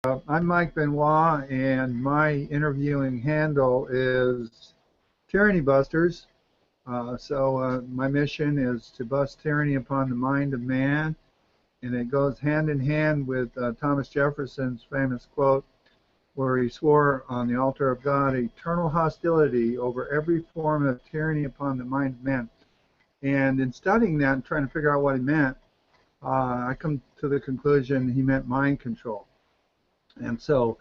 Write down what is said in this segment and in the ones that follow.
I'm Mike Benoit, and my interviewing handle is Tyranny Busters. My mission is to bust tyranny upon the mind of man, and it goes hand in hand with Thomas Jefferson's famous quote where he swore on the altar of God eternal hostility over every form of tyranny upon the mind of man. And in studying that and trying to figure out what he meant, I come to the conclusion he meant mind control. And so,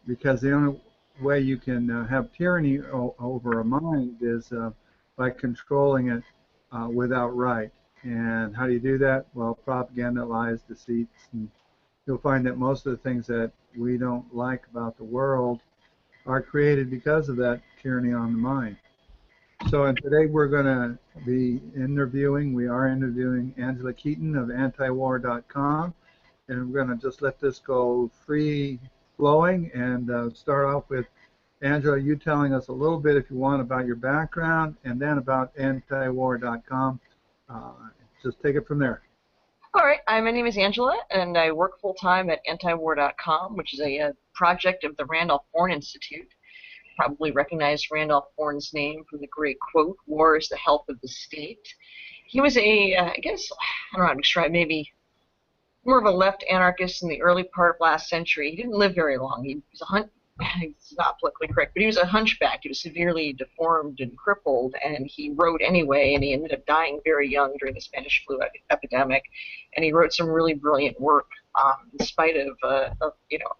because the only way you can have tyranny over a mind is by controlling it without right. And how do you do that? Well, propaganda, lies, deceits, and you'll find that most of the things that we don't like about the world are created because of that tyranny on the mind. So, and today we are interviewing Angela Keaton of antiwar.com, and we're going to just let this go free flowing and start off with Angela, you telling us a little bit, if you want, about your background, and then about antiwar.com. Just take it from there. All right. My name is Angela, and I work full-time at antiwar.com, which is a project of the Randolph Bourne Institute. Probably recognize Randolph Bourne's name from the great quote, "War is the health of the state." He was I guess, I don't know how to describe, maybe more of a left anarchist in the early part of last century. He didn't live very long. He was it's not politically correct, but he was a hunchback. He was severely deformed and crippled, and he wrote anyway, and he ended up dying very young during the Spanish flu epidemic. And he wrote some really brilliant work, in spite of a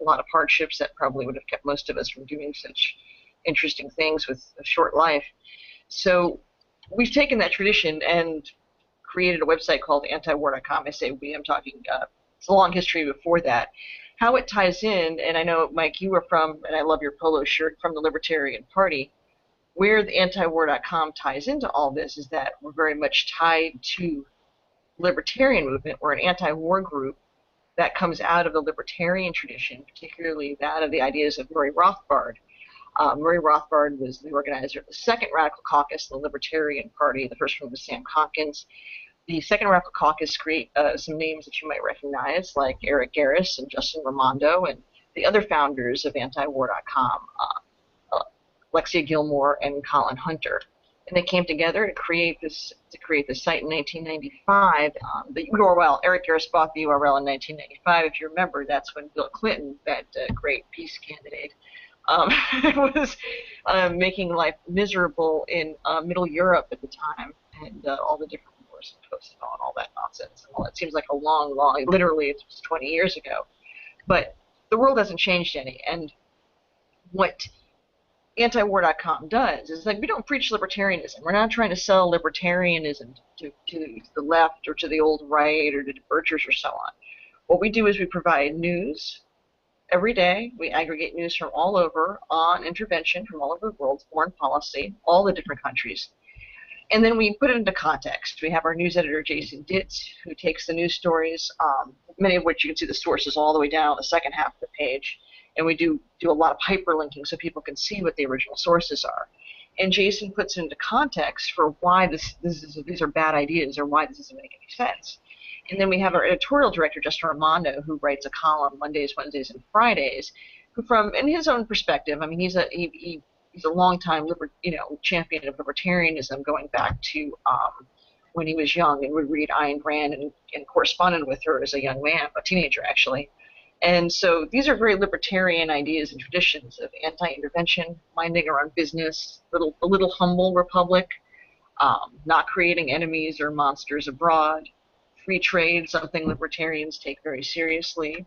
lot of hardships that probably would have kept most of us from doing such interesting things with a short life. So we've taken that tradition and created a website called antiwar.com. I say we, I'm talking, it's a long history before that. How it ties in, and I know, Mike, you are from, and I love your polo shirt, from the Libertarian Party. Where the antiwar.com ties into all this is that we're very much tied to the libertarian movement. We're an anti-war group that comes out of the libertarian tradition, particularly that of the ideas of Murray Rothbard. Murray Rothbard was the organizer of the Second Radical Caucus in the Libertarian Party. The first one was Sam Hawkins. The Second Radical Caucus create some names that you might recognize, like Eric Garris and Justin Raimondo, and the other founders of antiwar.com, Lexia Gilmore and Colin Hunter. And they came together to create this site in 1995. The URL, Eric Garris bought the URL in 1995. If you remember, that's when Bill Clinton, that great peace candidate, was making life miserable in Middle Europe at the time, and all the different wars and posted on all that nonsense. And all that seems like a long, literally it was 20 years ago. But the world hasn't changed any. And what antiwar.com does is, like, we don't preach libertarianism. We're not trying to sell libertarianism to the left or to the old right or to birchers or so on. What we do is we provide news. Every day, we aggregate news from all over on intervention from all over the world, foreign policy, all the different countries. And then we put it into context. We have our news editor, Jason Ditz, who takes the news stories, many of which you can see the sources all the way down the second half of the page. And we do a lot of hyperlinking so people can see what the original sources are. And Jason puts it into context for why these are bad ideas or why this doesn't make any sense. And then we have our editorial director, Justin Raimondo, who writes a column Mondays, Wednesdays, and Fridays, who, from in his own perspective, I mean, he's a longtime champion of libertarianism, going back to when he was young and would read Ayn Rand and corresponded with her as a young man, a teenager actually. And so these are very libertarian ideas and traditions of anti-intervention, minding our own business, a little humble republic, not creating enemies or monsters abroad, free trade, something libertarians take very seriously.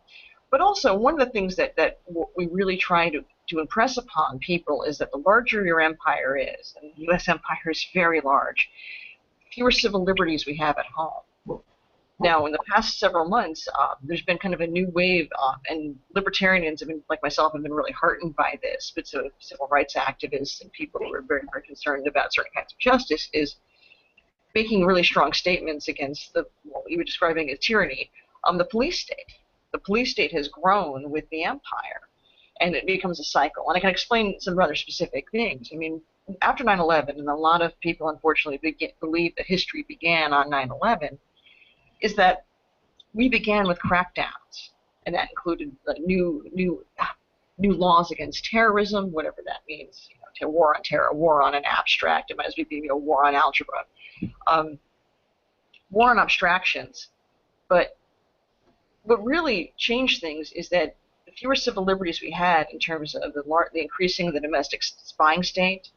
But also, one of the things that we really try to impress upon people is that the larger your empire is, and the U.S. empire is very large, fewer civil liberties we have at home. Now, in the past several months, there's been kind of a new wave, and libertarians, like myself, have been really heartened by this, but so civil rights activists and people who are very, very concerned about certain kinds of justice is making really strong statements against what we were describing as tyranny, the police state. The police state has grown with the empire, and it becomes a cycle. And I can explain some rather specific things. I mean, after 9/11, and a lot of people unfortunately believe that history began on 9/11, is that we began with crackdowns. and that included new laws against terrorism, whatever that means. To war on terror, war on an abstract. It might as well be a war on algebra, war on abstractions. But what really changed things is that the fewer civil liberties we had in terms of the increasing of the domestic spying state.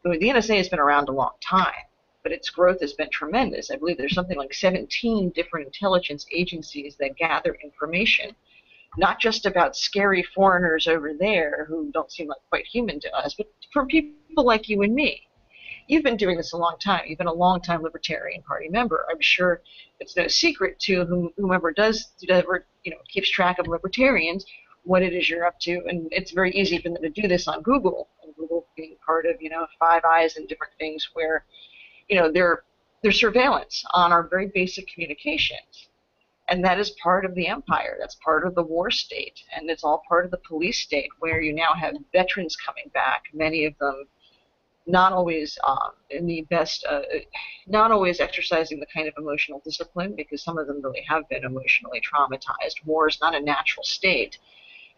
I mean, the NSA has been around a long time, but its growth has been tremendous. I believe there's something like 17 different intelligence agencies that gather information, not just about scary foreigners over there who don't seem like quite human to us, but from people like you and me. You've been doing this a long time. You've been a long-time Libertarian Party member. I'm sure it's no secret to whomever keeps track of libertarians what it is you're up to, and it's very easy for them to do this on Google, and Google being part of Five Eyes and different things where their surveillance on our very basic communications. And that is part of the empire. That's part of the war state. And it's all part of the police state where you now have veterans coming back, many of them not always in the best, not always exercising the kind of emotional discipline, because some of them really have been emotionally traumatized. War is not a natural state.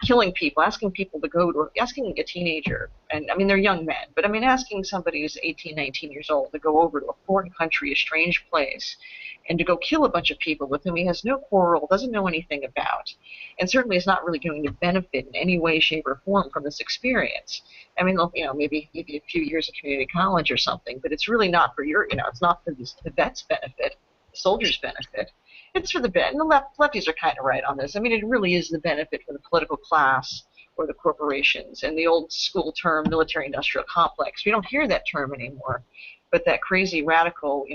Killing people, asking a teenager, and I mean they're young men, but I mean asking somebody who's 18, 19 years old to go over to a foreign country, a strange place, and to go kill a bunch of people with whom he has no quarrel, doesn't know anything about, and certainly is not really going to benefit in any way, shape, or form from this experience. I mean, maybe a few years of community college or something, but it's really not for it's not for the vet's benefit, the soldier's benefit. It's for the and the lefties are kind of right on this. I mean, it really is the benefit for the political class or the corporations. And the old school term, military-industrial complex, we don't hear that term anymore. But that crazy radical,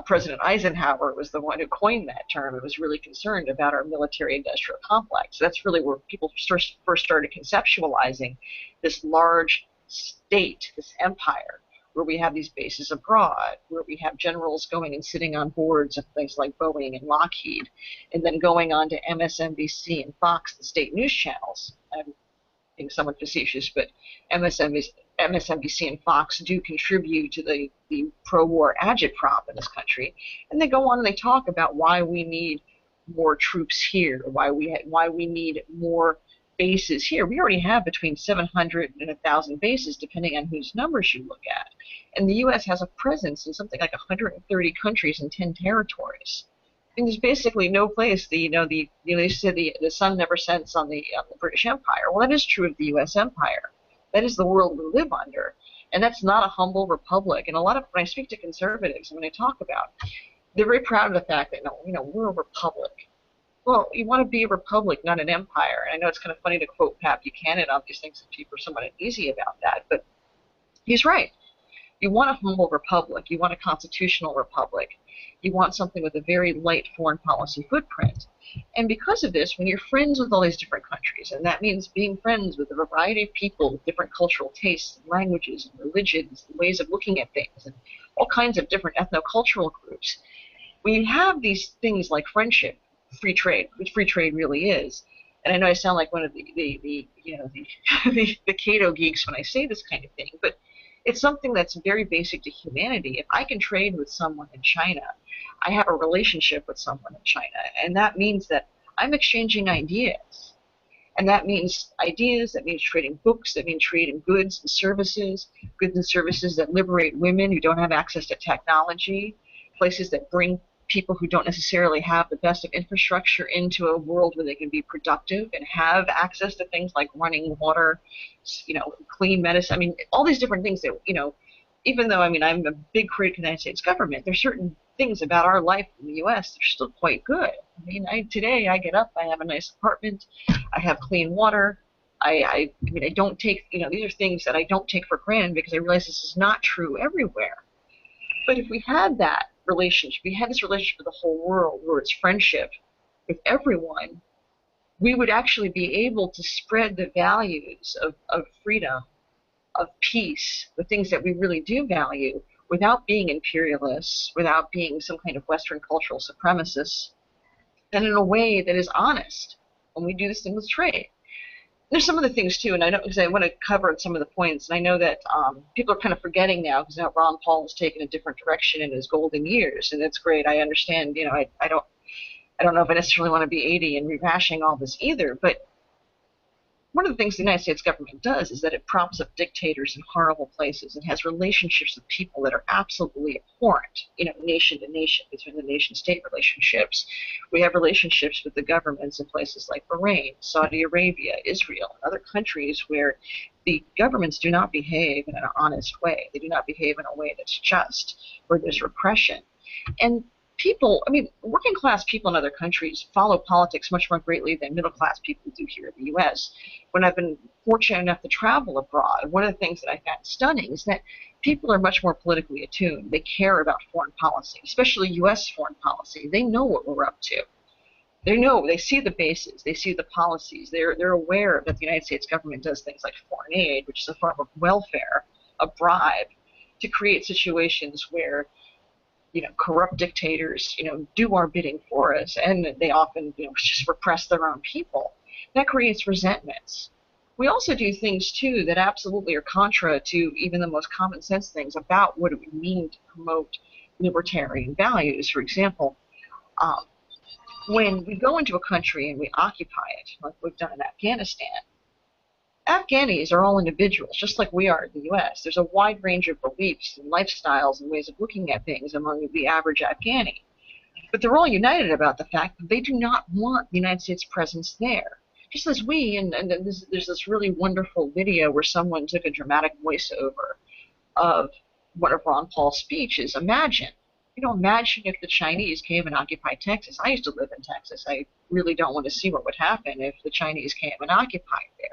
President Eisenhower was the one who coined that term and was really concerned about our military-industrial complex. That's really where people first started conceptualizing this large state, this empire, where we have these bases abroad, where we have generals going and sitting on boards of things like Boeing and Lockheed, and then going on to MSNBC and Fox, the state news channels. I'm being somewhat facetious, but MSNBC and Fox do contribute to the pro-war agitprop in this country. And they go on and they talk about why we need more troops here, why we need more bases here. We already have between 700 and 1,000 bases, depending on whose numbers you look at. And the U.S. has a presence in something like 130 countries and 10 territories. And there's basically no place. They said the sun never sets on the British Empire. Well, that is true of the U.S. Empire. That is the world we live under, and that's not a humble republic. And when I speak to conservatives, when I talk about, they're very proud of the fact that we're a republic. Well, you want to be a republic, not an empire. And I know it's kind of funny to quote Pat Buchanan on these things, and people are somewhat uneasy about that, but he's right. You want a humble republic. You want a constitutional republic. You want something with a very light foreign policy footprint. And because of this, when you're friends with all these different countries, and that means being friends with a variety of people with different cultural tastes, and languages, and religions, and ways of looking at things, and all kinds of different ethnocultural groups, when you have these things like friendship, free trade, which free trade really is, and I know I sound like one of the Cato geeks when I say this kind of thing, but it's something that's very basic to humanity. If I can trade with someone in China, I have a relationship with someone in China, and that means that I'm exchanging ideas. And that means ideas, that means trading books, that means trading goods and services that liberate women who don't have access to technology, places that bring people who don't necessarily have the best of infrastructure into a world where they can be productive and have access to things like running water, clean medicine. I mean, all these different things that, even though, I'm a big critic of the United States government, there's certain things about our life in the U.S. that are still quite good. Today I get up, I have a nice apartment, I have clean water. I don't take, these are things that I don't take for granted because I realize this is not true everywhere. But if we had that relationship, we had this relationship with the whole world where it's friendship with everyone, we would actually be able to spread the values of freedom, of peace, the things that we really do value, without being imperialists, without being some kind of Western cultural supremacists, and in a way that is honest when we do this thing with trade. There's some other things too, and I want to cover some of the points, and I know that people are kind of forgetting now because now Ron Paul has taken a different direction in his golden years, and that's great. I understand, I don't know if I necessarily want to be 80 and rehashing all this either, but one of the things the United States government does is that it props up dictators in horrible places and has relationships with people that are absolutely abhorrent, nation to nation, between the nation-state relationships. We have relationships with the governments in places like Bahrain, Saudi Arabia, Israel, and other countries where the governments do not behave in an honest way. They do not behave in a way that's just, where there's repression. And people, working class people in other countries follow politics much more greatly than middle class people do here in the U.S. When I've been fortunate enough to travel abroad, one of the things that I found stunning is that people are much more politically attuned. They care about foreign policy, especially U.S. foreign policy. They know what we're up to. They see the bases, they see the policies. They're aware that the United States government does things like foreign aid, which is a form of welfare, a bribe, to create situations where corrupt dictators, do our bidding for us, and they often, just repress their own people. That creates resentments. We also do things, too, that absolutely are contra to even the most common sense things about what it would mean to promote libertarian values. For example, when we go into a country and we occupy it, like we've done in Afghanistan, Afghanis are all individuals, just like we are in the U.S. There's a wide range of beliefs and lifestyles and ways of looking at things among the average Afghani. But they're all united about the fact that they do not want the United States presence there. Just as we, and there's this really wonderful video where someone took a dramatic voiceover of one of Ron Paul's speeches. Imagine if the Chinese came and occupied Texas. I used to live in Texas. I really don't want to see what would happen if the Chinese came and occupied there.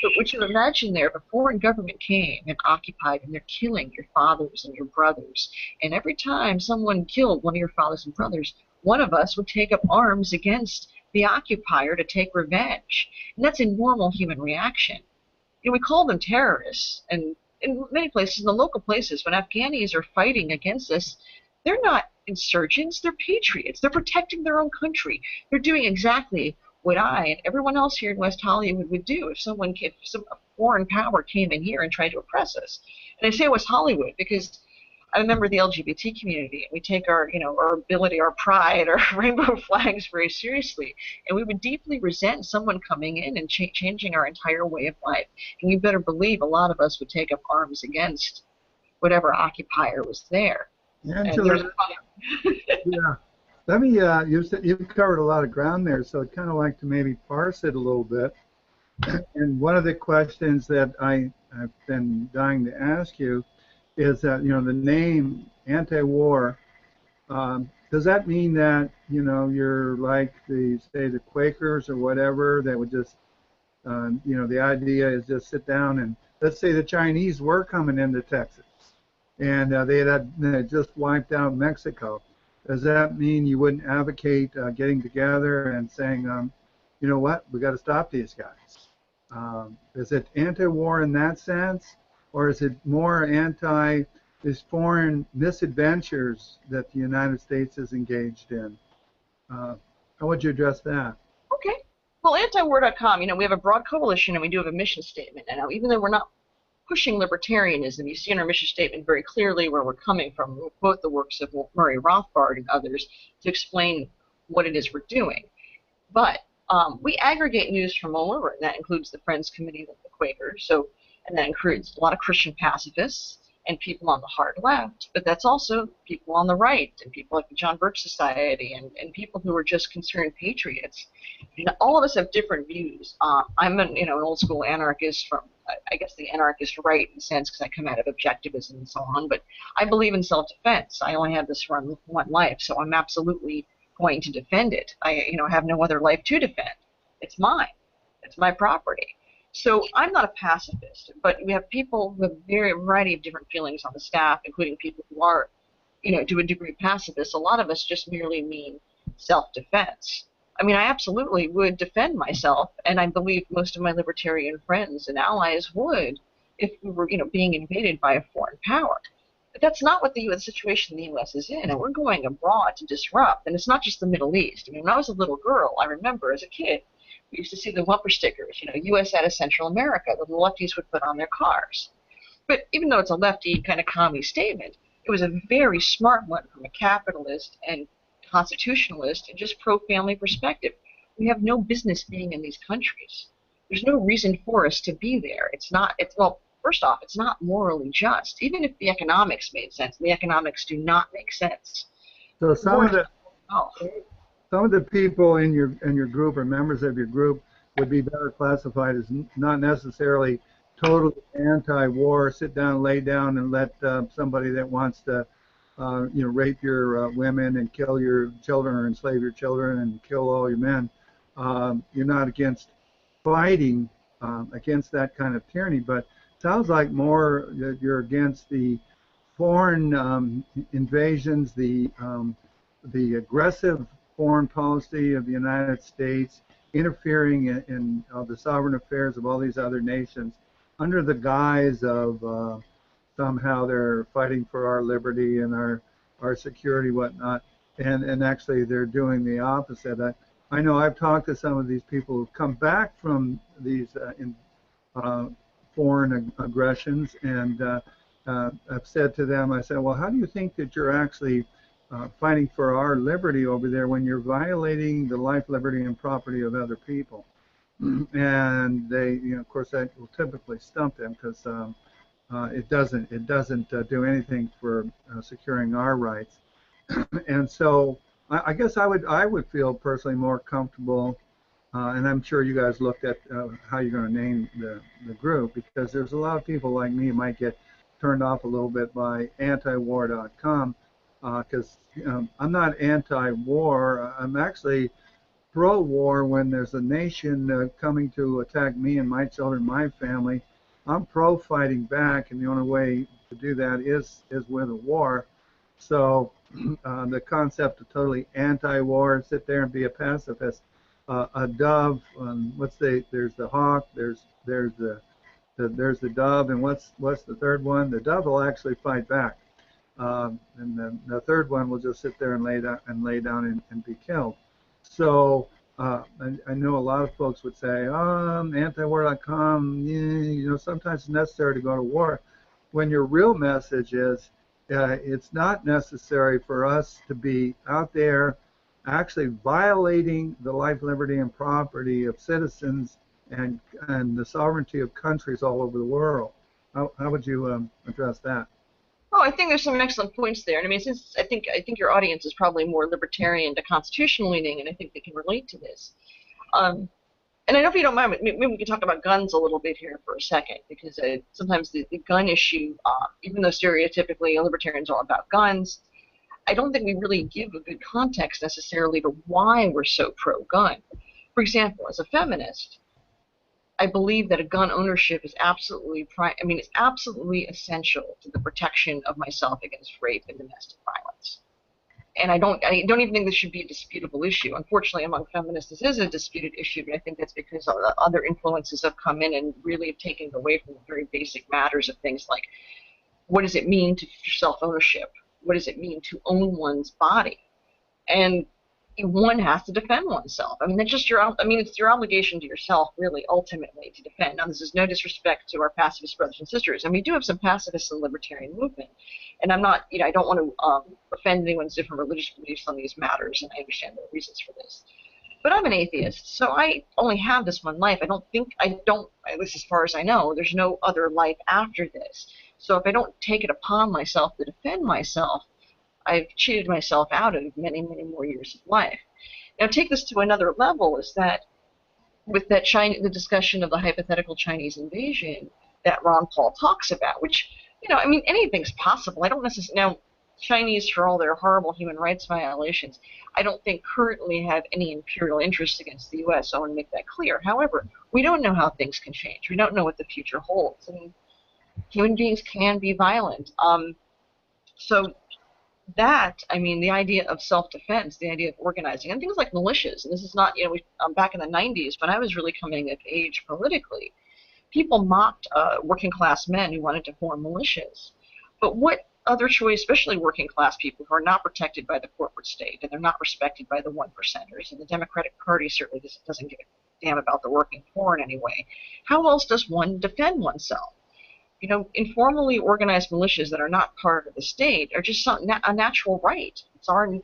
But would you imagine there, if a foreign government came and occupied, and they're killing your fathers and your brothers, and every time someone killed one of your fathers and brothers, one of us would take up arms against the occupier to take revenge. And that's a normal human reaction. We call them terrorists, and in many places, in the local places, when Afghanis are fighting against us, they're not insurgents, they're patriots. They're protecting their own country. They're doing exactly what I and everyone else here in West Hollywood would do if a foreign power came in here and tried to oppress us. And I say West Hollywood because I'm a member of the LGBT community, and we take our ability, our pride, our rainbow flags very seriously. And we would deeply resent someone coming in and changing our entire way of life. And you better believe a lot of us would take up arms against whatever occupier was there. Angela, yeah. Let me, you've covered a lot of ground there, so I'd kind of like to maybe parse it a little bit. And one of the questions that I've been dying to ask you is that, the name anti-war, does that mean that, you're like the Quakers or whatever that would just, the idea is just sit down and, let's say the Chinese were coming into Texas and they had just wiped out Mexico. Does that mean you wouldn't advocate getting together and saying, you know what, we got to stop these guys? Is it anti-war in that sense, or is it more anti these foreign misadventures that the United States is engaged in? How would you address that? Okay. Well, antiwar.com, we have a broad coalition and we do have a mission statement. And now, even though we're not pushing libertarianism, you see in our mission statement very clearly where we're coming from. We quote the works of Murray Rothbard and others to explain what it is we're doing. But we aggregate news from all over, and that includes the Friends Committee, like the Quakers, and that includes a lot of Christian pacifists and people on the hard left, but that's also people on the right and people like the John Birch Society and people who are just concerned patriots. And all of us have different views. I'm an old school anarchist from, I guess, the anarchist right in a sense because I come out of objectivism and so on, but I believe in self-defense. I only have this one life, so I'm absolutely going to defend it. I have no other life to defend. It's mine. It's my property. So I'm not a pacifist, but we have people with a variety of different feelings on the staff, including people who are, to a degree pacifists. A lot of us just merely mean self-defense. I absolutely would defend myself, and I believe most of my libertarian friends and allies would if we were, being invaded by a foreign power. But that's not what the situation the U.S. is in, and we're going abroad to disrupt. And it's not just the Middle East. When I was a little girl, I remember as a kid, we used to see the bumper stickers, U.S. out of Central America, that the lefties would put on their cars. But even though it's a lefty kind of commie statement, it was a very smart one from a capitalist and constitutionalist and just pro-family perspective. We have no business being in these countries. There's no reason for us to be there. Well, first off, it's not morally just. Even if the economics made sense, the economics do not make sense. So some of the people in your group or members of your group would be better classified as not necessarily totally anti-war, sit down, lay down, and let somebody that wants to, rape your women and kill your children or enslave your children and kill all your men. You're not against fighting against that kind of tyranny, but sounds like more that you're against the foreign invasions, the aggressive foreign policy of the United States, interfering in the sovereign affairs of all these other nations under the guise of somehow they're fighting for our liberty and our security, whatnot, and actually they're doing the opposite. I know I've talked to some of these people who've come back from these foreign aggressions, and I've said to them, I said, well, how do you think that you're actually fighting for our liberty over there when you're violating the life, liberty, and property of other people? And they, of course, that will typically stump them because it doesn't do anything for securing our rights. And so I guess I would feel personally more comfortable, and I'm sure you guys looked at how you're going to name the group, because there's a lot of people like me who might get turned off a little bit by antiwar.com, because I'm not anti-war. I'm actually pro-war. When there's a nation coming to attack me and my children, my family, I'm pro-fighting back, and the only way to do that is with a war. So the concept of totally anti-war, sit there and be a pacifist, a dove, there's the hawk, there's the dove, and what's the third one? The dove will actually fight back, and then the third one will just sit there and lay down and be killed. So I know a lot of folks would say, antiwar.com, sometimes it's necessary to go to war, when your real message is it's not necessary for us to be out there actually violating the life, liberty, and property of citizens and the sovereignty of countries all over the world. How would you address that? Oh, I think there's some excellent points there. And I mean, since I think your audience is probably more libertarian to constitutional leaning, and I think they can relate to this. And I know if you don't mind, maybe we can talk about guns a little bit here for a second, because sometimes the gun issue, even though stereotypically libertarians are all about guns, I don't think we really give a good context necessarily to why we're so pro-gun. For example, as a feminist, I believe that a gun ownership is it's absolutely essential to the protection of myself against rape and domestic violence. And I don't even think this should be a disputable issue. Unfortunately, among feminists, this is a disputed issue, but I think that's because other influences have come in and really have taken away from the very basic matters of things like, what does it mean to self-ownership? What does it mean to own one's body? And one has to defend oneself. I mean, it's your obligation to yourself, really, ultimately, to defend. Now, this is no disrespect to our pacifist brothers and sisters, and we do have some pacifists in the libertarian movement. And I'm not, I don't want to offend anyone's different religious beliefs on these matters, and I understand the reasons for this. But I'm an atheist, so I only have this one life. At least as far as I know, there's no other life after this. So if I don't take it upon myself to defend myself, I've cheated myself out of many, many more years of life. Now, take this to another level, is that with the discussion of the hypothetical Chinese invasion that Ron Paul talks about, which, anything's possible. I don't necessarily, now, Chinese, for all their horrible human rights violations, I don't think currently have any imperial interests against the U.S., so I want to make that clear. However, we don't know how things can change. We don't know what the future holds. I mean, human beings can be violent. The idea of self-defense, the idea of organizing, and things like militias, and this is not, back in the 90s, when I was really coming of age politically, people mocked working-class men who wanted to form militias. But what other choice, especially working-class people who are not protected by the corporate state, and they're not respected by the one-percenters, and the Democratic Party certainly doesn't give a damn about the working poor in any way, how else does one defend oneself? informally organized militias that are not part of the state are just a natural right.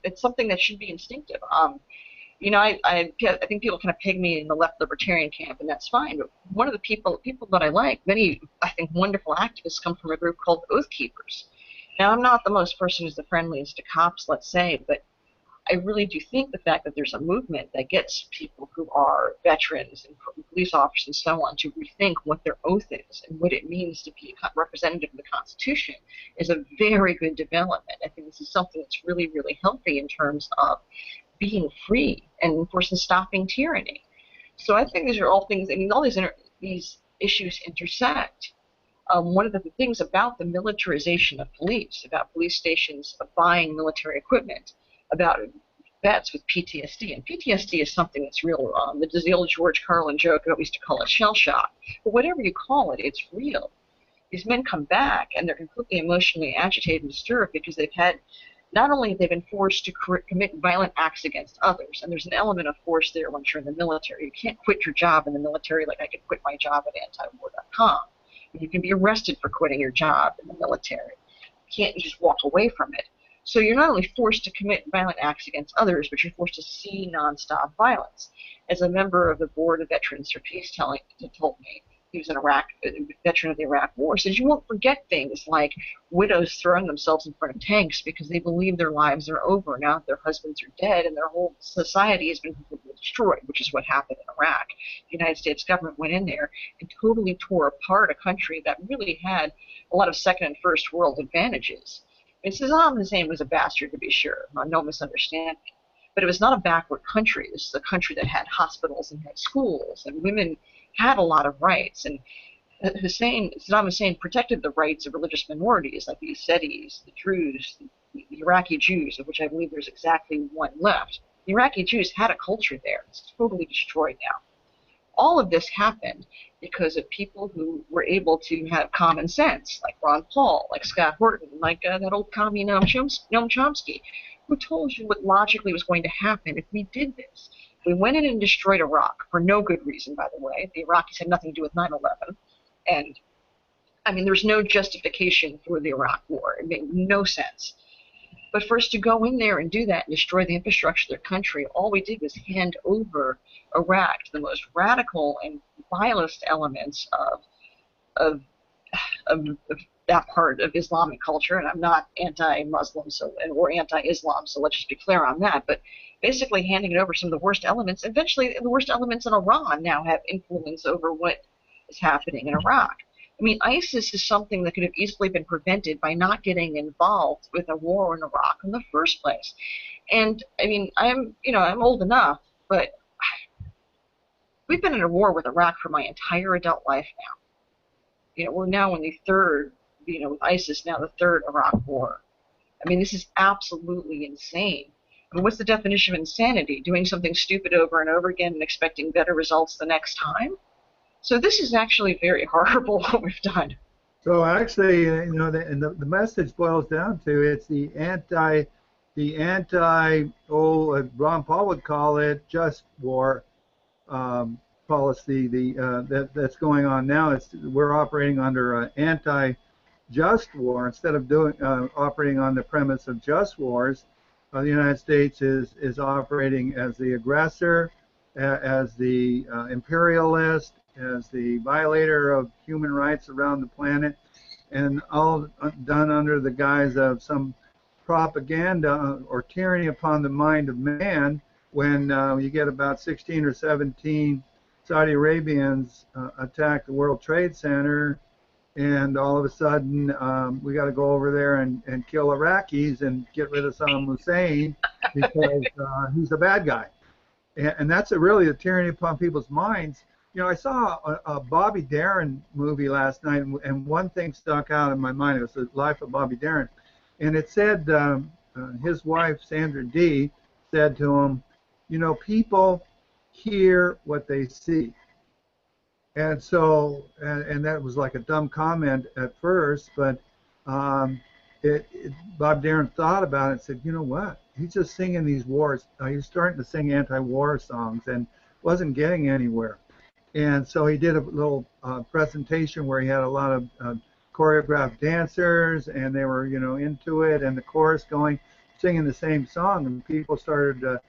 It's something that should be instinctive. I think people kind of peg me in the left libertarian camp, and that's fine. But one of the people that I like, many I think wonderful activists come from a group called Oath Keepers. Now, I'm not the most person who's the friendliest to cops, let's say, but I really do think the fact that there's a movement that gets people who are veterans and police officers and so on to rethink what their oath is and what it means to be a representative of the Constitution is a very good development. I think this is something that's really, really healthy in terms of being free and, of course, in stopping tyranny. So I think these are all things, I mean, all these issues intersect. One of the things about the militarization of police, about police stations buying military equipment, about vets with PTSD, and PTSD is something that's real. There's the old George Carlin joke, I used to call it shell shock. But whatever you call it, it's real. These men come back, and they're completely emotionally agitated and disturbed because not only have they been forced to commit violent acts against others, and there's an element of force there once you're in the military. You can't quit your job in the military like I could quit my job at antiwar.com. You can be arrested for quitting your job in the military. You can't just walk away from it. So you're not only forced to commit violent acts against others, but you're forced to see nonstop violence. As a member of the Board of Veterans for Peace told me, he was a veteran of the Iraq War, says you won't forget things like widows throwing themselves in front of tanks because they believe their lives are over now that their husbands are dead and their whole society has been completely destroyed, which is what happened in Iraq. The United States government went in there and totally tore apart a country that really had a lot of second and first world advantages. And Saddam Hussein was a bastard, to be sure, no misunderstanding. But it was not a backward country. This is a country that had hospitals and had schools, and women had a lot of rights. And Saddam Hussein protected the rights of religious minorities like the Yazidis, the Druze, the Iraqi Jews, of which I believe there's exactly one left. The Iraqi Jews had a culture there. It's totally destroyed now. All of this happened because of people who were able to have common sense, like Ron Paul, like Scott Horton, like that old commie Noam Chomsky, who told you what logically was going to happen if we did this. We went in and destroyed Iraq for no good reason, by the way. The Iraqis had nothing to do with 9/11. And, I mean, there's no justification for the Iraq War. It made no sense. But for us to go in there and do that and destroy the infrastructure of their country, all we did was hand over Iraq to the most radical and vilest elements of that part of Islamic culture. And I'm not anti-Muslim or anti-Islam, so let's just be clear on that. But basically handing it over some of the worst elements. Eventually, the worst elements in Iran now have influence over what is happening in Iraq. I mean, ISIS is something that could have easily been prevented by not getting involved with a war in Iraq in the first place. And I mean, I'm old enough, but we've been in a war with Iraq for my entire adult life now. We're now in the third, with ISIS now the third Iraq war. I mean, this is absolutely insane. I mean, what's the definition of insanity? Doing something stupid over and over again and expecting better results the next time? So this is actually very horrible what we've done. So actually, the message boils down to it's the Ron Paul would call it just war policy. That's going on now. We're operating under an anti-just war instead of operating on the premise of just wars. The United States is operating as the aggressor, as the imperialist, as the violator of human rights around the planet, and all done under the guise of some propaganda or tyranny upon the mind of man. When you get about 16 or 17 Saudi Arabians attack the World Trade Center, and all of a sudden we got to go over there and kill Iraqis and get rid of Saddam Hussein because he's a bad guy. And that's really a tyranny upon people's minds. I saw a Bobby Darin movie last night, and one thing stuck out in my mind. It was The Life of Bobby Darin. And it said his wife, Sandra Dee, said to him, people hear what they see. And so, and that was like a dumb comment at first, but Bob Darin thought about it and said, you know what? He's just singing these wars. He's starting to sing anti-war songs and wasn't getting anywhere. And so he did a little presentation where he had a lot of choreographed dancers, and they were, into it, and the chorus going, singing the same song, and people started to,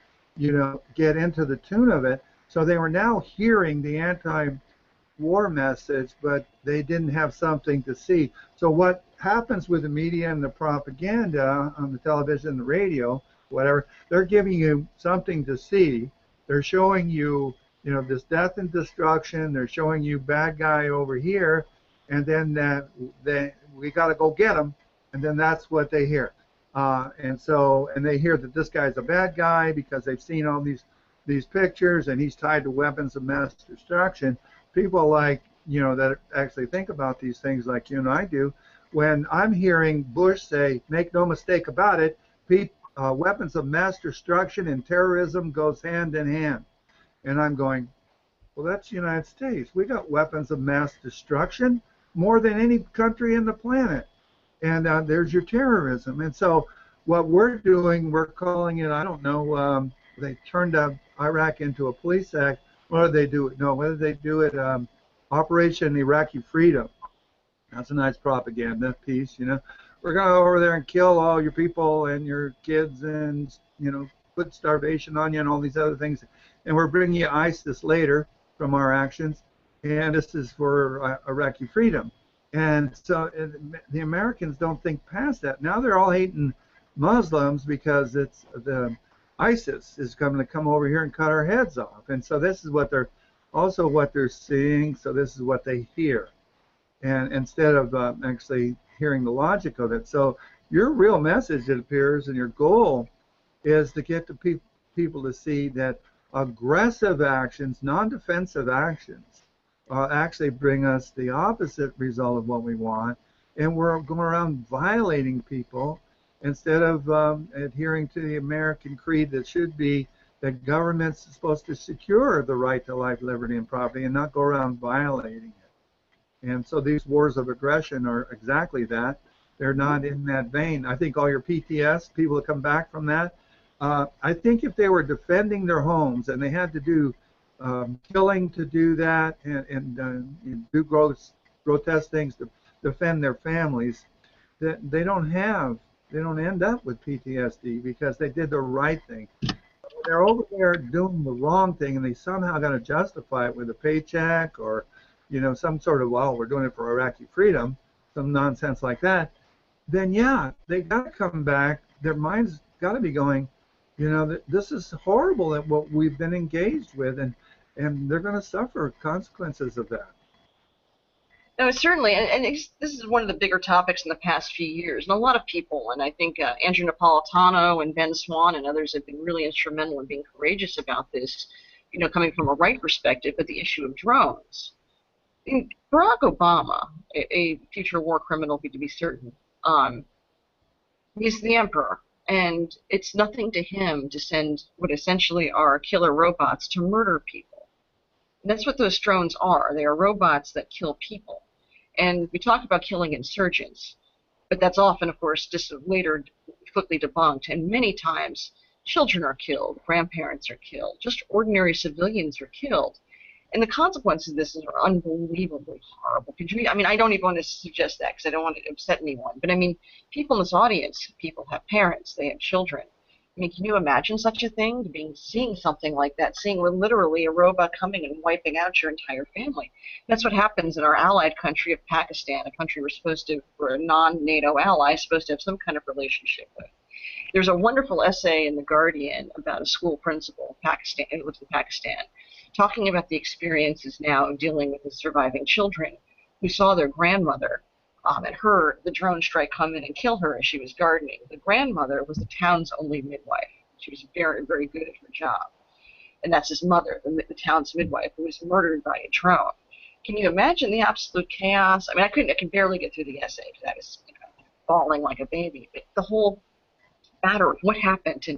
get into the tune of it. So they were now hearing the anti-war message, but they didn't have something to see. So what happens with the media and the propaganda on the television, the radio, whatever, they're giving you something to see. They're showing you, this death and destruction. They're showing you bad guy over here, and then we got to go get him, and then that's what they hear. And they hear that this guy's a bad guy because they've seen all these pictures, and he's tied to weapons of mass destruction. People that actually think about these things like you and I do, when I'm hearing Bush say, make no mistake about it, weapons of mass destruction and terrorism goes hand in hand. And I'm going, well, that's the United States. We got weapons of mass destruction more than any country in the planet. And there's your terrorism. And so what we're doing, we're calling it, I don't know, they turned Iraq into a police act. What did they do it? No, what did they do it? Operation Iraqi Freedom. That's a nice propaganda piece, We're going to go over there and kill all your people and your kids and, put starvation on you and all these other things. And we're bringing you ISIS later from our actions. And this is for Iraqi freedom. And so the Americans don't think past that. Now they're all hating Muslims because it's the ISIS is going to come over here and cut our heads off. And so this is what they're seeing. So this is what they hear. And instead of actually hearing the logic of it. So your real message, it appears, and your goal is to get the people to see that aggressive actions, non-defensive actions, actually bring us the opposite result of what we want, and we're going around violating people instead of adhering to the American creed that should be that government's supposed to secure the right to life, liberty, and property and not go around violating it. And so these wars of aggression are exactly that. They're not in that vein. I think all your PTS, people that come back from that, I think if they were defending their homes and they had to do killing to do that and do grotesque things to defend their families, that they don't end up with PTSD because they did the right thing. They're over there doing the wrong thing, and they somehow got to justify it with a paycheck or, some sort of, well, we're doing it for Iraqi freedom, some nonsense like that. Then yeah, they got to come back. Their minds got to be going, this is horrible at what we've been engaged with, and they're going to suffer consequences of that. No, certainly, and this is one of the bigger topics in the past few years, and a lot of people, and I think Andrew Napolitano and Ben Swann and others have been really instrumental in being courageous about this, coming from a right perspective, but the issue of drones. Barack Obama, a future war criminal to be certain, he's the emperor, and it's nothing to him to send what essentially are killer robots to murder people. And that's what those drones are. They are robots that kill people. And we talk about killing insurgents, but that's often, of course, just later quickly debunked. And many times, children are killed, grandparents are killed, just ordinary civilians are killed. And the consequences of this are unbelievably horrible. I don't even want to suggest that because I don't want to upset anyone. But people in this audience, people have parents, they have children. Can you imagine such a thing? Seeing something like that, seeing literally a robot coming and wiping out your entire family. That's what happens in our allied country of Pakistan, a country we're a non-NATO ally, supposed to have some kind of relationship with. There's a wonderful essay in The Guardian about a school principal who lives in Pakistan, talking about the experiences now of dealing with the surviving children who saw their grandmother and heard the drone strike come in and kill her as she was gardening. The grandmother was the town's only midwife. She was very, very good at her job. And that's his mother, the town's midwife, who was murdered by a drone. Can you imagine the absolute chaos? I can barely get through the essay because I was bawling like a baby. But the whole matter of what happened to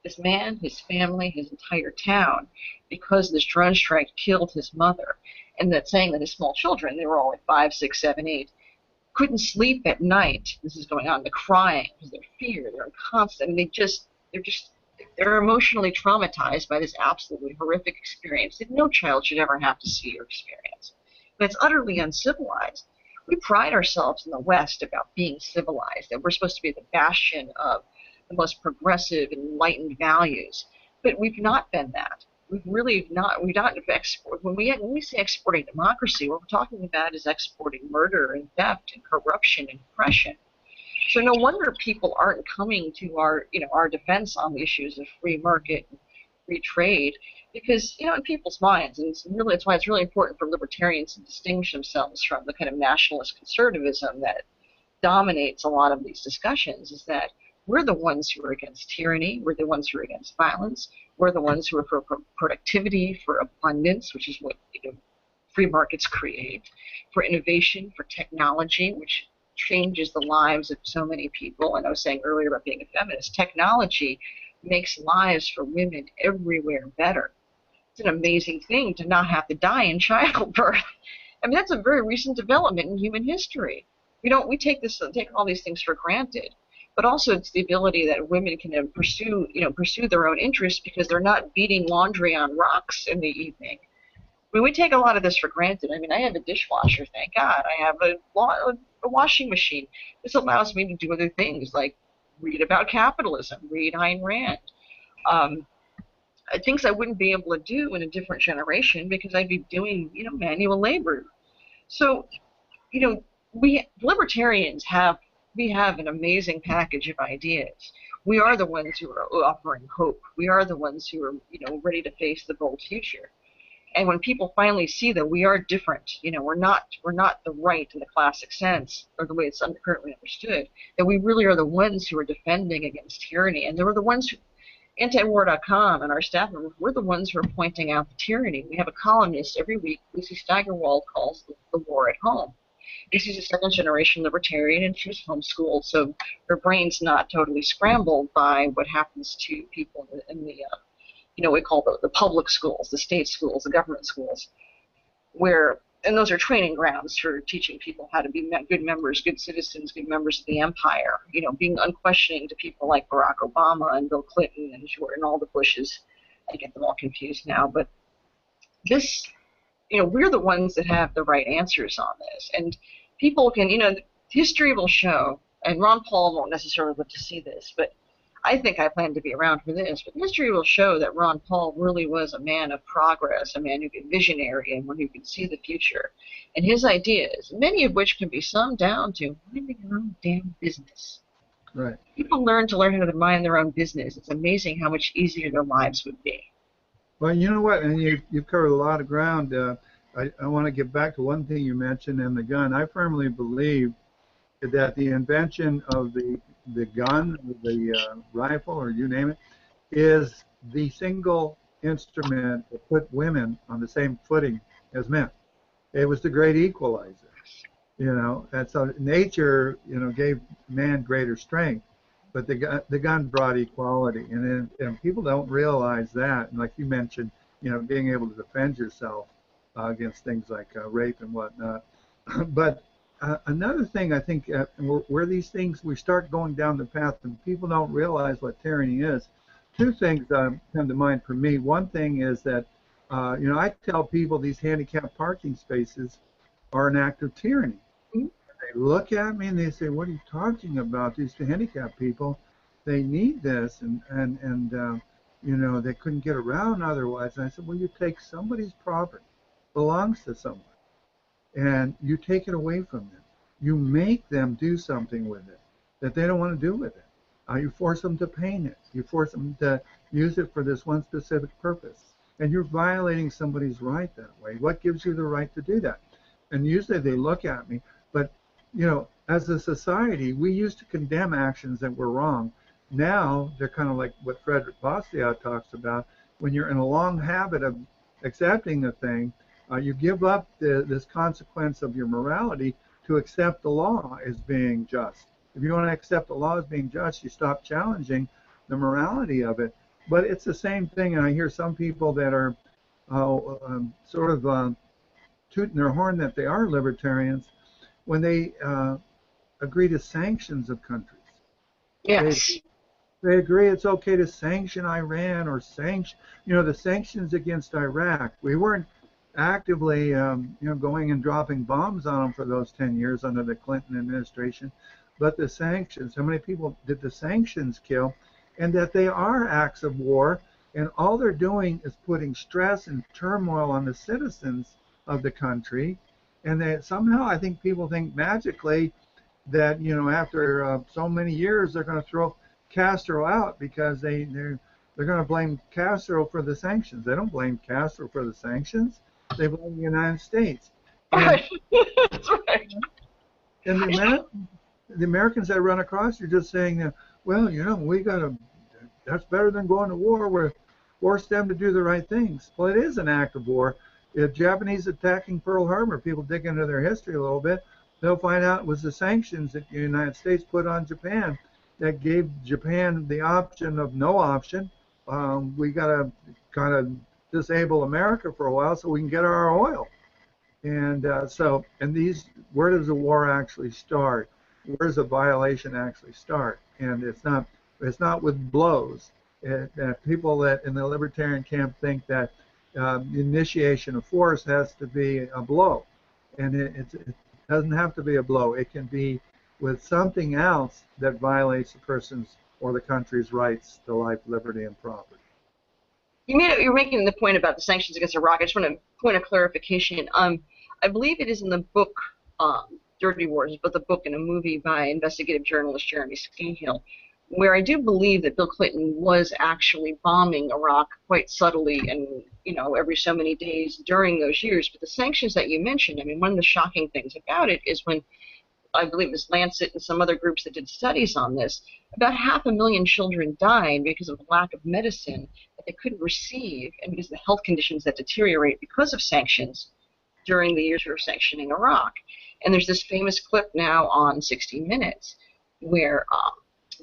this man, his family, his entire town, because this drone strike killed his mother. And that saying that his small children, they were all like 5, 6, 7, 8, couldn't sleep at night. This is going on. They're crying because they're fear. They're in constant. They're emotionally traumatized by this absolutely horrific experience that no child should ever have to see or experience. But it's utterly uncivilized. We pride ourselves in the West about being civilized, that we're supposed to be the bastion of the most progressive, enlightened values. But we've not been that. We've really not. We've not export. When we say exporting democracy, what we're talking about is exporting murder and theft and corruption and oppression. So no wonder people aren't coming to our defense on the issues of free market and free trade, because in people's minds, and it's why it's really important for libertarians to distinguish themselves from the kind of nationalist conservatism that dominates a lot of these discussions, is that we're the ones who are against tyranny, we're the ones who are against violence, we're the ones who are for productivity, for abundance, which is what free markets create, for innovation, for technology, which changes the lives of so many people. And I was saying earlier about being a feminist, technology makes lives for women everywhere better. It's an amazing thing to not have to die in childbirth. I mean, that's a very recent development in human history. We take all these things for granted, but also it's the ability that women can pursue their own interests because they're not beating laundry on rocks in the evening. I mean, we take a lot of this for granted. I mean, I have a dishwasher, thank God. I have a washing machine. This allows me to do other things like read about capitalism, read Ayn Rand. Things I wouldn't be able to do in a different generation because I'd be doing, manual labor. So, we libertarians have an amazing package of ideas. We are the ones who are offering hope. We are the ones who are, ready to face the bold future. And when people finally see that we are different, we're not the right in the classic sense, or the way it's currently understood, that we really are the ones who are defending against tyranny. And they were the ones who, antiwar.com and our staff members, we're the ones who are pointing out the tyranny. We have a columnist every week, Lucy Steigerwald, calls the war at home. Lucy's a second-generation libertarian, and she was homeschooled, so her brain's not totally scrambled by what happens to people in the we call the public schools, the state schools, the government schools, and those are training grounds for teaching people how to be good members, good citizens, good members of the empire, being unquestioning to people like Barack Obama and Bill Clinton and all the Bushes. I get them all confused now, but this, we're the ones that have the right answers on this, and people can, history will show, and Ron Paul won't necessarily live to see this, but I think I plan to be around for this, but history will show that Ron Paul really was a man of progress, a man who could visionary, and one who could see the future. And his ideas, many of which can be summed down to minding your own damn business. Right. People learn how to mind their own business. It's amazing how much easier their lives would be. Well, you know what, and you've covered a lot of ground. I want to get back to one thing you mentioned in the gun. I firmly believe that the invention of the gun, the rifle, or you name it, is the single instrument that put women on the same footing as men. It was the great equalizer, and so nature, gave man greater strength, but the gun brought equality, and people don't realize that. And like you mentioned, being able to defend yourself against things like rape and whatnot, but another thing I think where these things, we start going down the path and people don't realize what tyranny is, two things come to mind for me. One thing is that, I tell people these handicapped parking spaces are an act of tyranny. Mm-hmm. They look at me and they say, what are you talking about? These handicapped people, they need this, and they couldn't get around otherwise. And I said, well, you take somebody's property, belongs to someone, and you take it away from them. You make them do something with it that they don't want to do with it. You force them to paint it. You force them to use it for this one specific purpose. And you're violating somebody's right that way. What gives you the right to do that? And usually they look at me, but, as a society, we used to condemn actions that were wrong. Now they're kind of like what Frederick Bastiat talks about. When you're in a long habit of accepting the thing, you give up this consequence of your morality to accept the law as being just. If you want to accept the law as being just, you stop challenging the morality of it. But it's the same thing, and I hear some people that are tooting their horn that they are libertarians when they agree to sanctions of countries. Yes. They agree it's okay to sanction Iran or sanction, the sanctions against Iraq. We weren't actively, going and dropping bombs on them for those 10 years under the Clinton administration. But the sanctions, how many people did the sanctions kill? And that they are acts of war, and all they're doing is putting stress and turmoil on the citizens of the country. And that somehow I think people think magically that, after so many years they're going to throw Castro out because they're going to blame Castro for the sanctions. They don't blame Castro for the sanctions. They blame the United States. And, That's right. and the Americans that run across, you're just saying that, well, we got to, that's better than going to war. We're force them to do the right things. Well, it is an act of war. If Japanese attacking Pearl Harbor, people dig into their history a little bit, they'll find out it was the sanctions that the United States put on Japan that gave Japan the option of no option. We got to kind of disable America for a while so we can get our oil. And where does the war actually start? Where does a violation actually start? And it's not with blows. People that in the libertarian camp think that initiation of force has to be a blow, and it doesn't have to be a blow. It can be with something else that violates the person's or the country's rights to life, liberty, and property. You're making the point about the sanctions against Iraq. I just want to point a clarification. I believe it is in the book Dirty Wars, but the book and a movie by investigative journalist Jeremy Scahill, where I do believe that Bill Clinton was actually bombing Iraq quite subtly and every so many days during those years. But the sanctions that you mentioned, I mean, one of the shocking things about it is when I believe it was Lancet and some other groups that did studies on this, about 500,000 children died because of the lack of medicine that they couldn't receive and because of the health conditions that deteriorate because of sanctions during the years we were sanctioning Iraq. And there's this famous clip now on 60 Minutes where I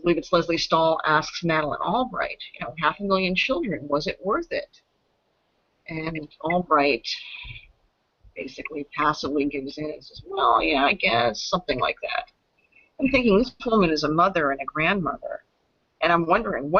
believe it's Leslie Stahl asks Madeleine Albright, 500,000 children, was it worth it? And Albright basically passively gives in and says, well, yeah, I guess, something like that. I'm thinking this woman is a mother and a grandmother, and I'm wondering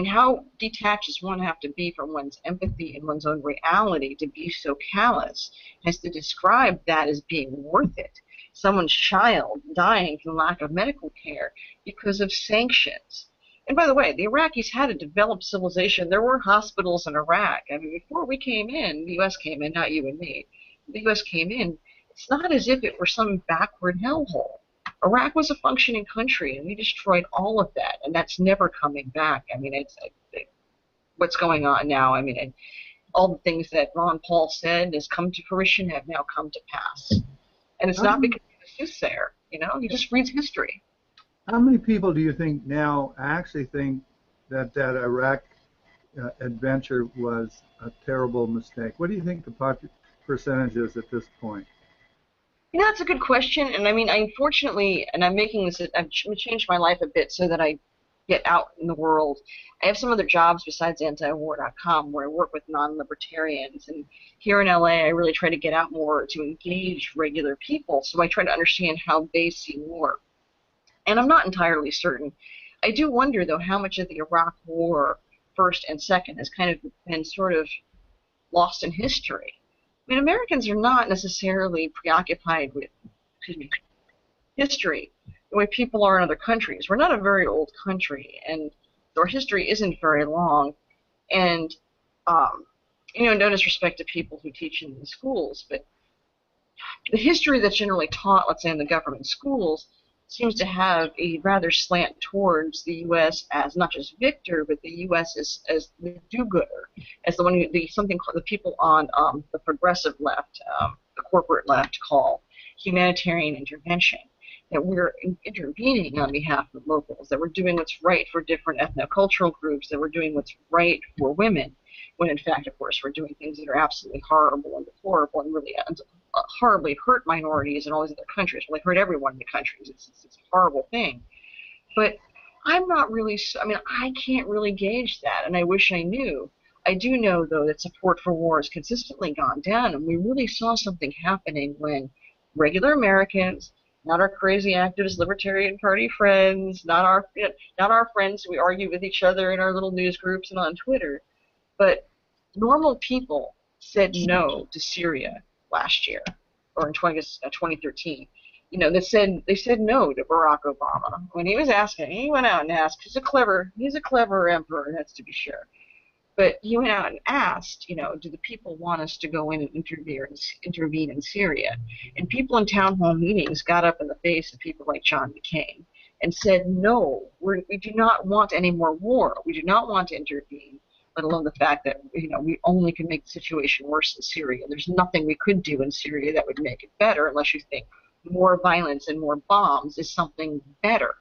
how detached does one have to be from one's empathy and one's own reality to be so callous as to describe that as being worth it? Someone's child dying from lack of medical care because of sanctions. And by the way, the Iraqis had a developed civilization. There were hospitals in Iraq. I mean, before we came in, the U.S. came in, not you and me. The U.S. came in, it's not as if it were some backward hellhole. Iraq was a functioning country, and we destroyed all of that, and that's never coming back. I mean, what's going on now? I mean, all the things that Ron Paul said has come to fruition have now come to pass. And it's not because he was there, he just reads history. How many people do you think now actually think that Iraq adventure was a terrible mistake? What do you think the percentage is at this point? That's a good question, and I mean, unfortunately, and I'm making this, I've changed my life a bit so that I get out in the world. I have some other jobs besides antiwar.com where I work with non-libertarians, and here in LA I really try to get out more to engage regular people, so I try to understand how they see war. And I'm not entirely certain. I do wonder, though, how much of the Iraq War, first and second, has kind of been sort of lost in history. I mean, Americans are not necessarily preoccupied with history the way people are in other countries. We're not a very old country, and our history isn't very long. And, no disrespect to people who teach in the schools, but the history that's generally taught, let's say, in the government schools seems to have a rather slant towards the U.S. as not just victor, but the U.S. as the do-gooder, as the one who the people on the progressive left, the corporate left, call humanitarian intervention. That we're intervening on behalf of locals, that we're doing what's right for different ethnocultural groups, that we're doing what's right for women, when in fact, of course, we're doing things that are absolutely horrible and deplorable and really horribly hurt minorities in all these other countries. Well, they hurt everyone in the countries. It's a horrible thing. But I'm not really, I can't really gauge that, and I wish I knew. I do know, though, that support for war has consistently gone down, and we really saw something happening when regular Americans, not our crazy activist Libertarian Party friends, not our friends who we argue with each other in our little news groups and on Twitter, but normal people said no to Syria last year, or in 2013. You know, they said no to Barack Obama when he was asking. He went out and asked. He's a clever emperor, that's to be sure. But he went out and asked, you know, do the people want us to go in and intervene in Syria? And people in town hall meetings got up in the face of people like John McCain and said, no, we do not want any more war. We do not want to intervene, let alone the fact that, you know, we only can make the situation worse in Syria. There's nothing we could do in Syria that would make it better unless you think more violence and more bombs is something better.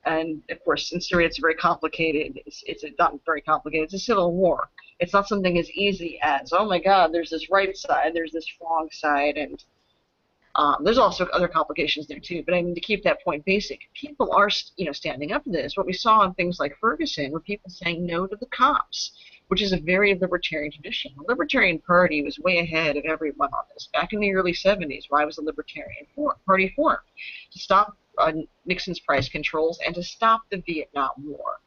And of course, in Syria, it's very complicated. It's not very complicated. It's a civil war. It's not something as easy as, oh my God, there's this right side, there's this wrong side, and there's also other complications there too. But I mean, to keep that point basic, people are, you know, standing up to this. What we saw in things like Ferguson were people saying no to the cops, which is a very libertarian tradition. The Libertarian Party was way ahead of everyone on this. Back in the early 70s, why was the Libertarian Party formed? To stop Nixon's price controls and to stop the Vietnam War.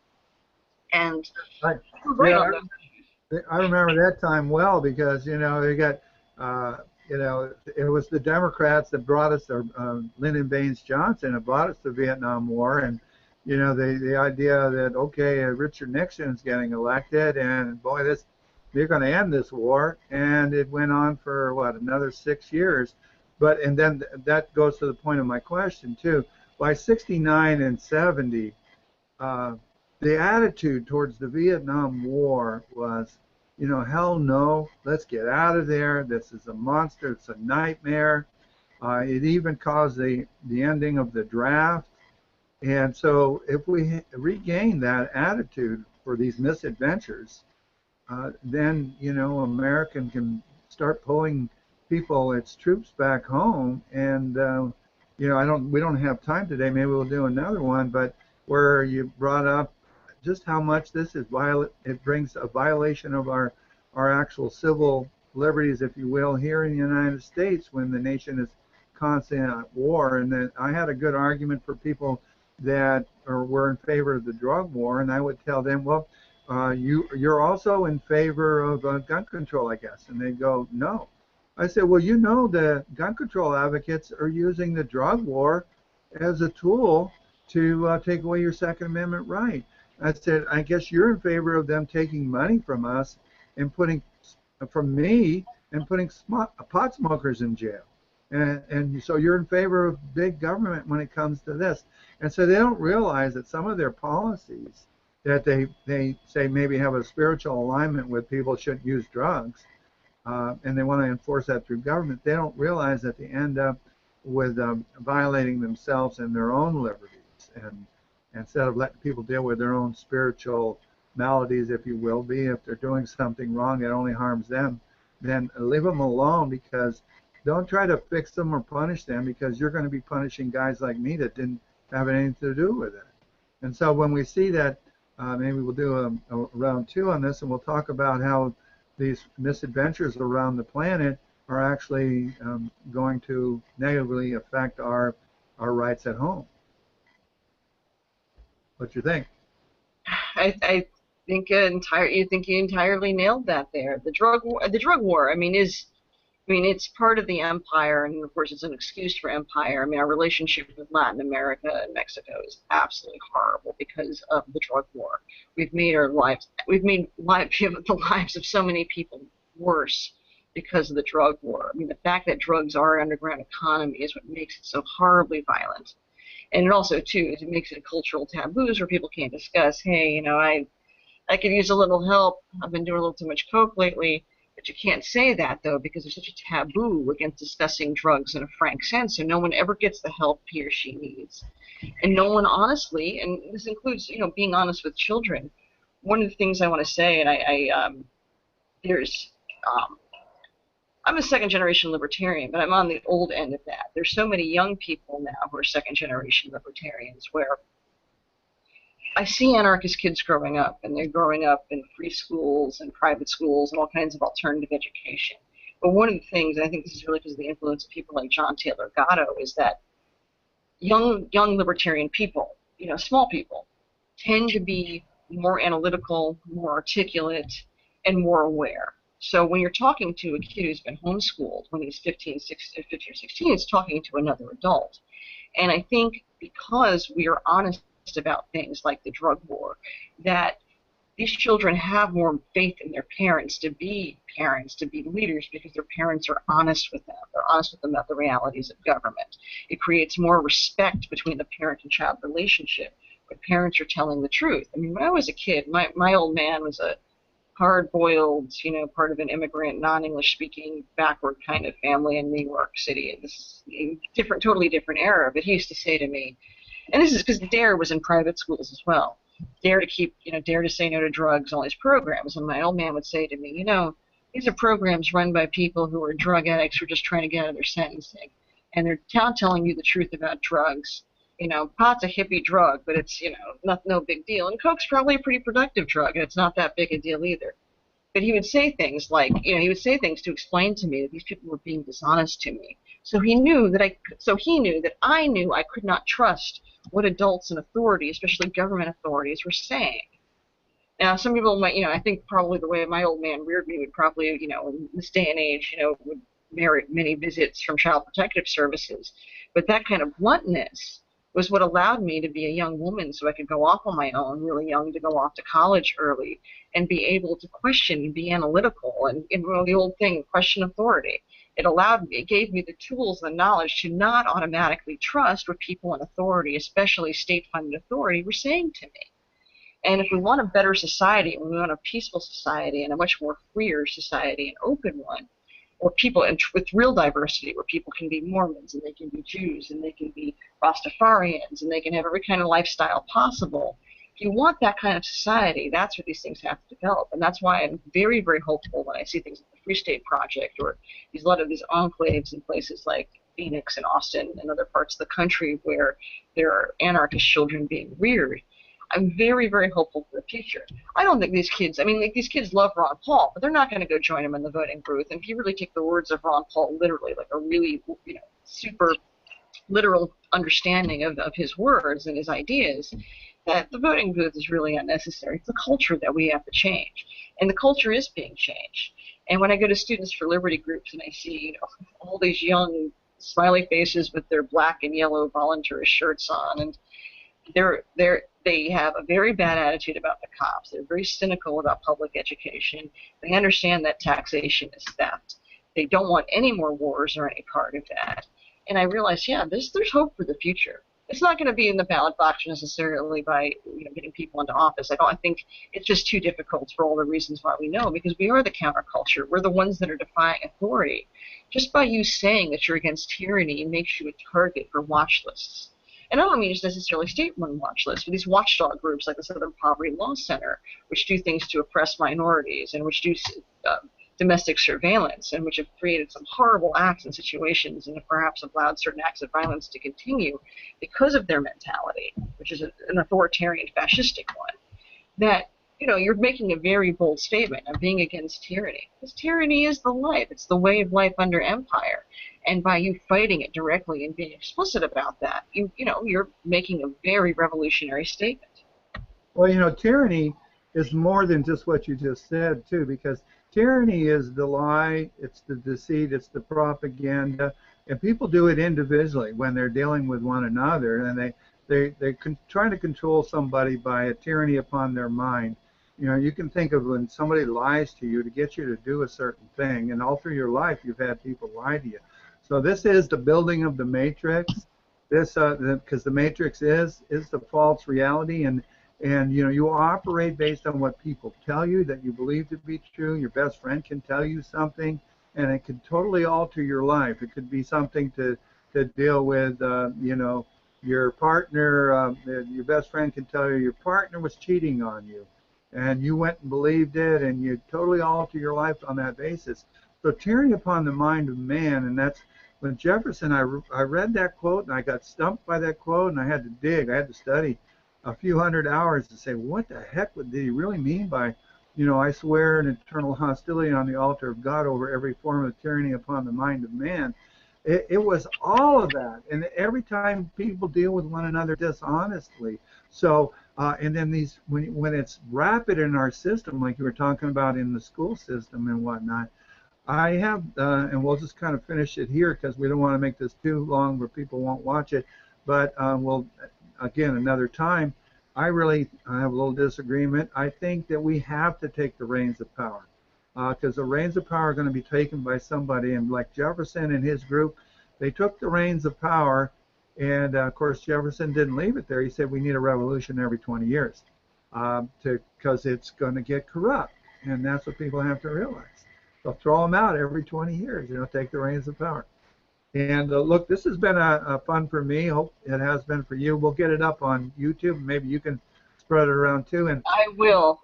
And Right. right Yeah, on I remember that time well because, you know, they got, you know, it was the Democrats that brought us, or Lyndon Baines Johnson, that brought us the Vietnam War, and you know, the idea that, okay, Richard Nixon's getting elected, and boy, they're going to end this war, and it went on for what, another 6 years. But and then that goes to the point of my question too. By 69 and 70, the attitude towards the Vietnam War was, you know, hell no, let's get out of there. This is a monster. It's a nightmare. It even caused the ending of the draft. And so if we regain that attitude for these misadventures, then, you know, America can start pulling its troops back home. And, you know, we don't have time today. Maybe we'll do another one, but where you brought up just how much this is it brings a violation of our actual civil liberties, if you will, here in the United States when the nation is constantly at war. And that I had a good argument for people that were in favor of the drug war, and I would tell them, well, you're also in favor of gun control, I guess. And they'd go, no. I said, well, you know, the gun control advocates are using the drug war as a tool to take away your Second Amendment right. I said, I guess you're in favor of them taking money from us and putting pot smokers in jail. And so you're in favor of big government when it comes to this. And so they don't realize that some of their policies that they say maybe have a spiritual alignment with people shouldn't use drugs, and they want to enforce that through government. They don't realize that they end up with violating themselves and their own liberties. And instead of letting people deal with their own spiritual maladies, if you will, if they're doing something wrong that only harms them, then leave them alone, because don't try to fix them or punish them, because you're going to be punishing guys like me that didn't have anything to do with it. And so when we see that, maybe we'll do a round two on this, and we'll talk about how these misadventures around the planet are actually going to negatively affect our rights at home. What do you think? I think you entirely nailed that there. The drug war. I mean, it's part of the empire, and of course, it's an excuse for empire. I mean, our relationship with Latin America and Mexico is absolutely horrible because of the drug war. We've made the lives of so many people worse because of the drug war. I mean, the fact that drugs are an underground economy is what makes it so horribly violent. And it also, too, it makes it a cultural taboos where people can't discuss, hey, you know, I could use a little help. I've been doing a little too much coke lately. But you can't say that, though, because there's such a taboo against discussing drugs in a frank sense, so no one ever gets the help he or she needs. And no one honestly, and this includes, you know, being honest with children. One of the things I want to say, and I'm a second-generation libertarian, but I'm on the old end of that. There's so many young people now who are second-generation libertarians where I see anarchist kids growing up, and they're growing up in free schools and private schools and all kinds of alternative education. But one of the things, and I think this is really because of the influence of people like John Taylor Gatto, is that young libertarian people, you know, small people, tend to be more analytical, more articulate, and more aware. So when you're talking to a kid who's been homeschooled when he's 15 or 16, it's talking to another adult. And I think because we are honest about things like the drug war, that these children have more faith in their parents, to be leaders, because their parents are honest with them. They're honest with them about the realities of government. It creates more respect between the parent and child relationship when parents are telling the truth. I mean, when I was a kid, my old man was a hard-boiled, part of an immigrant, non-English speaking, backward kind of family in New York City. And this is a different, totally different era. But he used to say to me, and this is because DARE was in private schools as well. DARE to keep, DARE to say no to drugs, all these programs. And my old man would say to me, these are programs run by people who are drug addicts who are just trying to get out of their sentencing. And they're telling you the truth about drugs. Pot's a hippie drug, but it's, no big deal. And coke's probably a pretty productive drug, and it's not that big a deal either. But he would say things like, he would say things to explain to me that these people were being dishonest to me. So he knew that I knew I could not trust what adults and authority, especially government authorities, were saying. Now, some people might, I think probably the way my old man reared me would probably, in this day and age, would merit many visits from Child Protective Services. But that kind of bluntness was what allowed me to be a young woman, so I could go off on my own, really young, to go off to college early and be able to question and be analytical and the old thing, question authority. It gave me the tools and knowledge to not automatically trust what people in authority, especially state-funded authority, were saying to me. And if we want a better society, and we want a peaceful society and a much more freer society, an open one, or people with real diversity, where people can be Mormons and they can be Jews and they can be Rastafarians and they can have every kind of lifestyle possible. If you want that kind of society, that's where these things have to develop. And that's why I'm very, very hopeful when I see things like the Free State Project or a lot of these enclaves in places like Phoenix and Austin and other parts of the country where there are anarchist children being reared. I'm very, very hopeful for the future. I don't think these kids love Ron Paul, but they're not going to go join him in the voting booth. And if you really take the words of Ron Paul literally, like a really, super literal understanding of his words and his ideas, that the voting booth is really unnecessary. It's the culture that we have to change. And the culture is being changed. And when I go to Students for Liberty groups and I see, all these young smiley faces with their black and yellow volunteer shirts on, and they have a very bad attitude about the cops. They're very cynical about public education. They understand that taxation is theft. They don't want any more wars or any part of that. And I realized, there's hope for the future. It's not going to be in the ballot box necessarily by getting people into office. I think it's just too difficult for all the reasons why we know, because we are the counterculture. We're the ones that are defying authority. Just by you saying that you're against tyranny makes you a target for watch lists. And I don't mean just necessarily state-run watch lists, but these watchdog groups like the Southern Poverty Law Center, which do things to oppress minorities and which do domestic surveillance and which have created some horrible acts and situations and have perhaps allowed certain acts of violence to continue because of their mentality, which is an authoritarian fascistic one, that you're making a very bold statement of being against tyranny. Because tyranny is the life. It's the way of life under empire. And by you fighting it directly and being explicit about that, you're making a very revolutionary statement. Well, tyranny is more than just what you just said, too, because tyranny is the lie, it's the deceit, it's the propaganda, and people do it individually when they're dealing with one another, and they're trying to control somebody by a tyranny upon their mind. You can think of when somebody lies to you to get you to do a certain thing, and all through your life you've had people lie to you. So this is the building of the matrix. Because the matrix is the false reality, and you operate based on what people tell you that you believe to be true. Your best friend can tell you something, and it could totally alter your life. It could be something to deal with, your partner. Your best friend can tell you your partner was cheating on you, and you went and believed it, and you totally alter your life on that basis. So tyranny upon the mind of man, and that's when Jefferson, I read that quote, and I got stumped by that quote, and I had to dig. I had to study a few hundred hours to say, what the heck did he really mean by, I swear an eternal hostility on the altar of God over every form of tyranny upon the mind of man. It was all of that, and every time people deal with one another dishonestly. So, and then these, when it's rapid in our system, like you were talking about in the school system and whatnot, I have, and we'll just kind of finish it here because we don't want to make this too long where people won't watch it. But we'll, again, another time. I have a little disagreement. I think that we have to take the reins of power because the reins of power are going to be taken by somebody. And like Jefferson and his group, they took the reins of power. And of course, Jefferson didn't leave it there. He said we need a revolution every 20 years because it's going to get corrupt. And that's what people have to realize. They'll throw them out every 20 years, take the reins of power. And look, this has been a fun for me. Hope it has been for you. We'll get it up on YouTube. Maybe you can spread it around too. And I will.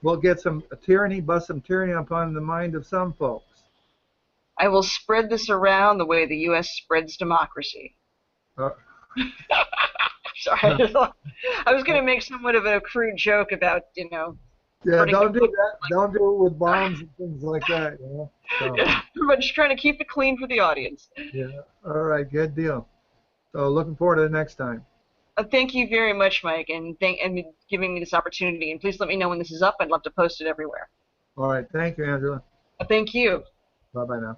We'll get some tyranny, bust some tyranny upon the mind of some folks. I will spread this around the way the U.S. spreads democracy. Sorry, I was going to make somewhat of a crude joke about, Yeah, don't do that. Don't do it with bombs and things like that. So. I'm just trying to keep it clean for the audience. Yeah. All right. Good deal. So looking forward to the next time. Thank you very much, Mike, and giving me this opportunity. And please let me know when this is up. I'd love to post it everywhere. All right. Thank you, Angela. Thank you. Bye-bye now.